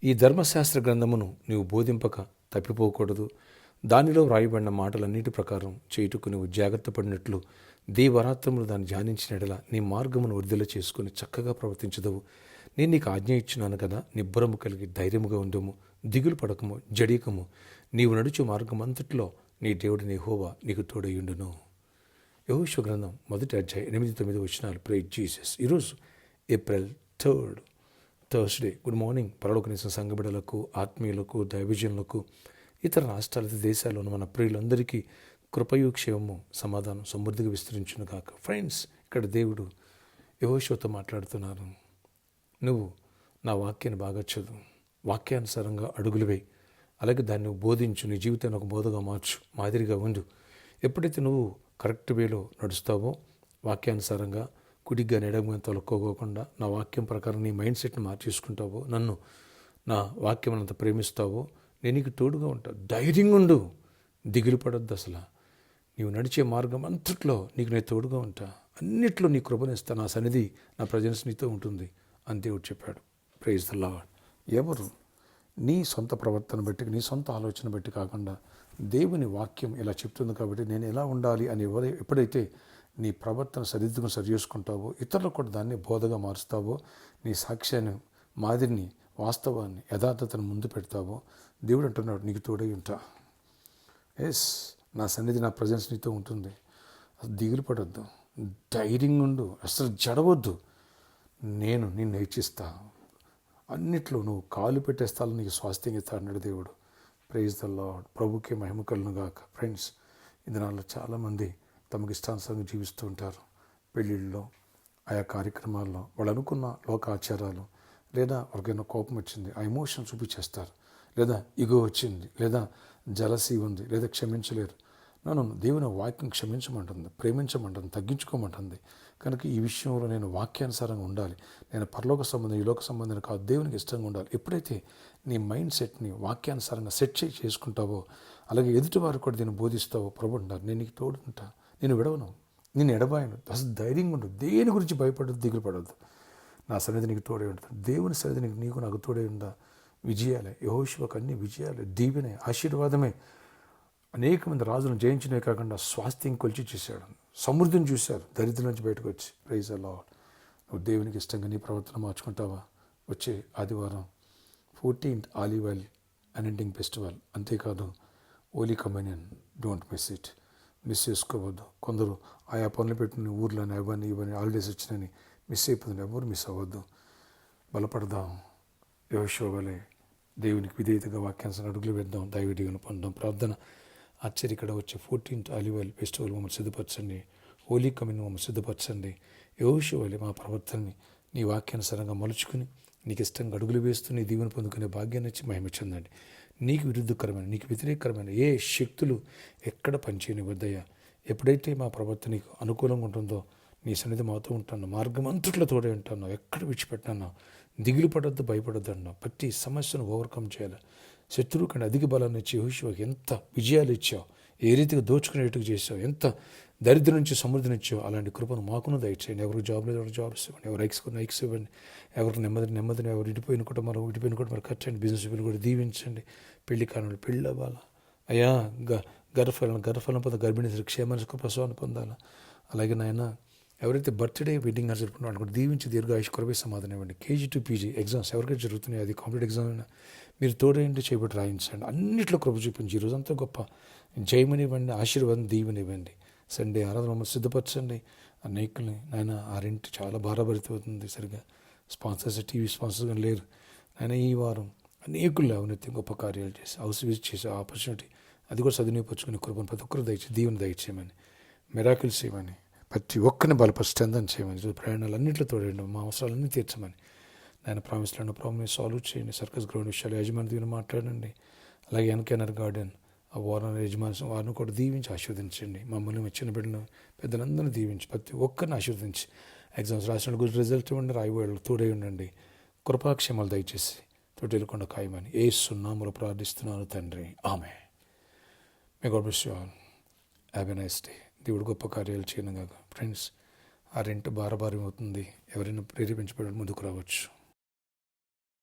ఈ ధర్మశాస్త్ర గ్రంథమును నీవు బోధింపక తప్పిపోకూడదు. దానిలో వ్రాయబడిన మాటలన్నిటి ప్రకారం చేయుటకు నువ్వు జాగ్రత్త పడినట్లు దీవరాత్రములు దాన్ని ధ్యానించినట్లా నీ మార్గమును వృద్ధిలో చేసుకుని చక్కగా ప్రవర్తించదవు. నేను నీకు ఆజ్ఞ ఇచ్చున్నాను కదా, నిబ్బరము కలిగి ధైర్యముగా ఉండము, దిగులు పడకము, జడీకము. నీవు నడుచు మార్గం అంతట్లో నీ దేవుడు యెహోవా నీకు తోడయుండును. యెహోషువ గ్రంథం 1వ అధ్యాయం 8-9 వచనాలు. Praise Jesus. ఈరోజు ఏప్రిల్ 3 థర్స్డే. Good morning. పరలోకనిసిన సంఘబిడలకు, ఆత్మీయులకు, దైవజనులకు, ఇతర రాష్ట్రాల దేశాల్లో ఉన్న మన ప్రియులందరికీ కృపయు, క్షేమము, సమాధానం సమృద్ధిగా విస్తరించును గాక. ఫ్రెండ్స్, ఇక్కడ దేవుడు యెహోషువతో మాట్లాడుతున్నారు. నువ్వు నా వాక్యాన్ని బాగా చదువు, వాక్యానుసారంగా అడుగులు వేయి, అలాగే దాన్ని నువ్వు బోధించు, నీ జీవితాన్ని ఒక బోధగా మార్చు, మాదిరిగా ఉండు. ఎప్పుడైతే నువ్వు కరెక్ట్ వేలో నడుస్తావో, వాక్యానుసారంగా కుడిగా ఎడమగా తొలక్కోకుండా నా వాక్యం ప్రకారం నీ మైండ్ సెట్ని మార్చేసుకుంటావో, నన్ను నా వాక్యం అంత ప్రేమిస్తావో, నేను నీకు తోడుగా ఉంటా. ధైర్యంగా ఉండు, దిగులు పడొద్దు. అసలు నీవు నడిచే మార్గం అంతట్లో నీకు నేను తోడుగా ఉంటా, అన్నిట్లో నీ కృపనిస్తా, నా సన్నిధి, నా ప్రజెన్స్ నీతో ఉంటుంది అని దేవుడు చెప్పాడు. Praise the lord. ఎవరు నీ సొంత ప్రవర్తన బట్టి, నీ సొంత ఆలోచన బట్టి కాకుండా దేవుని వాక్యం ఇలా చెప్తుంది కాబట్టి నేను ఎలా ఉండాలి అని ఎప్పుడైతే నీ ప్రవర్తన సరిదిద్దుగా సరి చేసుకుంటావో, ఇతరులకు కూడా దాన్ని బోధగా మారుస్తావో, నీ సాక్ష్యాన్ని, మాదిరిని, వాస్తవాన్ని, యథార్థతను ముందు పెడతావో, దేవుడు అంటున్నాడు నీకు తోడై ఉంటా. ఎస్, నా సన్నిధి, నా ప్రజెన్స్ నీతో ఉంటుంది. అసలు దిగులు పడొద్దు, ధైర్యంగా ఉండు, అసలు జడవద్దు. నేను నిన్ను హెచ్చిస్తా, అన్నిట్లో నువ్వు కాలు పెట్టే స్థలం నీకు స్వాస్థ్యం ఇస్తా అన్నాడు దేవుడు. Praise the Lord. ప్రభుకే మహిమ కలుగును గాక. ఫ్రెండ్స్, ఈ దినాల్లో చాలామంది తమకు ఇష్టానుసారంగా జీవిస్తూ ఉంటారు. పెళ్ళిళ్ళలో, ఆయా కార్యక్రమాల్లో వాళ్ళు అనుకున్న లోకాచారాలు, లేదా ఎవరికైనా కోపం వచ్చింది, ఆ ఎమోషన్ చూపించేస్తారు, లేదా ఇగో వచ్చింది, లేదా జలసీ ఉంది, లేదా క్షమించలేరు. నన్ను దేవుని వాక్యం క్షమించమంటుంది, ప్రేమించమంటుంది, తగ్గించుకోమంటుంది. కనుక ఈ విషయంలో నేను వాక్యానుసారంగా ఉండాలి. నేను పరలోక సంబంధం, ఈ లోక సంబంధం కాదు, దేవునికి ఇష్టంగా ఉండాలి. ఎప్పుడైతే నీ మైండ్ సెట్ని వాక్యానుసారంగా సెట్ చేసుకుంటావో, అలాగే ఎదుటి వారు కూడా దీన్ని బోధిస్తావో, ప్రభు అంటారు నేను నీకు తోడుంటా, నేను విడవను, నేను ఎడబాయను. అసలు ధైర్యంగా ఉండు, దేని గురించి భయపడద్దు, దిగులు పడద్దు. నా సన్నిధి నీకు తోడే ఉంటుంది. దేవుని సన్నిధి నీకు నాకు తోడే ఉందా. విజయాలే, యెహోషువకు అన్ని విజయాలే, దీవెనే, ఆశీర్వాదమే. అనేక మంది రాజులను జయించినే కాకుండా స్వాస్థ్యం కొలిచి చూశాడు, సమృద్ధిని చూశారు, దరిద్రం నుంచి బయటకు వచ్చి. Praise the lord. నువ్వు దేవునికి ఇష్టంగా నీ ప్రవర్తన మార్చుకుంటావా? వచ్చే ఆదివారం 14th olive oil anointing festival. అంతేకాదు holy communion, don't miss it. Miss చేసుకోవద్దు. కొందరు ఆయా పనులు పెట్టిన ఊర్లోనే ఇవన్నీ హాలిడేస్ వచ్చినాయని మిస్ అయిపోతుంది. ఎవరు మిస్ అవ్వద్దు. బలపడదాం. యెహోషువ వలె దేవునికి విధేయతగా వాక్యానుసారం అడుగులు వేద్దాం. దైవదీవెన పొందాం. ప్రార్థన. ఆశ్చర్య ఇక్కడ వచ్చే 14th ఆలివ్ ఆయిల్ ఫెస్టివల్ మమ్మల్ని సిద్ధపరచండి. హోలీ కమ్యూనియన్ మమ్మల్ని సిద్ధపరచండి. యెహోషువ వలె మా ప్రవర్తనని నీ వాక్యానుసారంగా మలుచుకుని నీకు ఇష్టంగా అడుగులు వేస్తూ నీ దీవెన పొందుకునే భాగ్యాన్ని ఇచ్చి మహిమ చెందండి. నీకు విరుద్ధకరమైన, నీకు వ్యతిరేకరమైన ఏ శక్తులు ఎక్కడ పనిచేయనివద్దయ్యా. ఎప్పుడైతే మా ప్రవర్తన నీకు అనుకూలంగా ఉంటుందో నీ సన్నిధి మాతో ఉంటాను, మార్గం అంతట్లో తోడే ఉంటాను, ఎక్కడ విడిచిపెట్టాను. దిగులు పడొద్దు, భయపడొద్దు అన్నావు. ప్రతి సమస్యను ఓవర్కమ్ చేయాలి. శత్రువు కంటే అధిక బలాన్ని ఇచ్చి యెహోషువకి ఎంత విజయాలు ఇచ్చావు, ఏ రీతిగా దోచుకునేట్టుగా చేసావు, ఎంత దరిద్రం నుంచి సమృద్ధిని ఇచ్చావు. అలాంటి కృపను మాకును దయచేయండి. ఎవరికి జాబ్ లేదు, ఎవరికి జాబ్స్ ఇవ్వండి, ఎవరు ఎక్స్ ఇవ్వండి, ఎవరికి నెమ్మదిని, ఎవరు ఇడిపోయిన కూడా మరి కట్టండి. బిజినెస్ కూడా దీవించండి. పెళ్లి కానులు పెళ్ళి అవ్వాలా అయ్యా. గర్భఫలం పొంద గర్భిణీ క్షేమాన్ని ప్రసవాన్ని పొందాలా. అలాగే నాయన ఎవరైతే బర్త్డే వెడ్డింగ్ అని జరుపుకున్న వాళ్ళు కూడా దీవించి దీర్ఘాయుష్ కొరవే సమాధానం ఇవ్వండి. KG to PG ఎగ్జామ్స్ ఎవరికైతే జరుగుతున్నాయో, అది కంప్లీట్ ఎగ్జామ్ అయినా మీరు తోడేంటి చేయబట్టి రాయించండి. అన్నింటిలో కృప చూపించి ఈరోజంతా గొప్ప జయమనివ్వండి, ఆశీర్వాదం దీవెనివ్వండి. సండే ఆరాధన మమ్మల్ని సిద్ధపరచండి. అనేకుల్ని నాయన ఆరింటి చాలా భారభరితమవుతుంది. సరిగా స్పాన్సర్స్, టీవీ స్పాన్సర్స్ కానీ లేరు. ఆయన ఈ వారం అనేకుల్లో అవినీతి గొప్ప కార్యాలు చేసి హౌస్ విజిట్ చేసే ఆపర్చునిటీ అది కూడా సద్వినియోగపరుచుకునే కృపను ప్రతి ఒక్కరు దీవెన దయచేయమని, మిరాకిల్స్ చేయమని, ప్రతి ఒక్కరిని బలపరిచి చేయమని, ప్రయాణాలు అన్నింటిలో తోడండి, మా అవసరాలన్నీ తీర్చమని. నేను ప్రాబ్లమ్ సాల్వ్ చేయండి. సర్కస్ గ్రౌండ్ విషయాలు యజమాని దీవెన మాట్లాడండి. అలాగే ఎన్కేనర్ గార్డెన్ ఆ వారం యజమాని వారిని కూడా దీవించి ఆశీర్వదించండి. మమ్మల్ని వచ్చిన బిడ్డలను పెద్దలందరినీ దీవించి ప్రతి ఒక్కరిని ఆశీర్వదించి ఎగ్జామ్స్ రాసిన గురించి రిజల్ట్ ఇవ్వండి. రాయివాళ్ళు తోడై ఉండండి. కృపాక్షేమాలు దయచేసి తోటేలుకొండ ఖాయమని యేసు నామములో ప్రార్థిస్తున్నాను తండ్రి, amen. May God bless you all. Have a nice day. దేవుడు గొప్ప కార్యాలు చేయను కాక. ఫ్రెండ్స్, ఆ రెంట్ భారభారం అవుతుంది. ఎవరైనా ప్రేరేపించబడి ముందుకు రావచ్చు.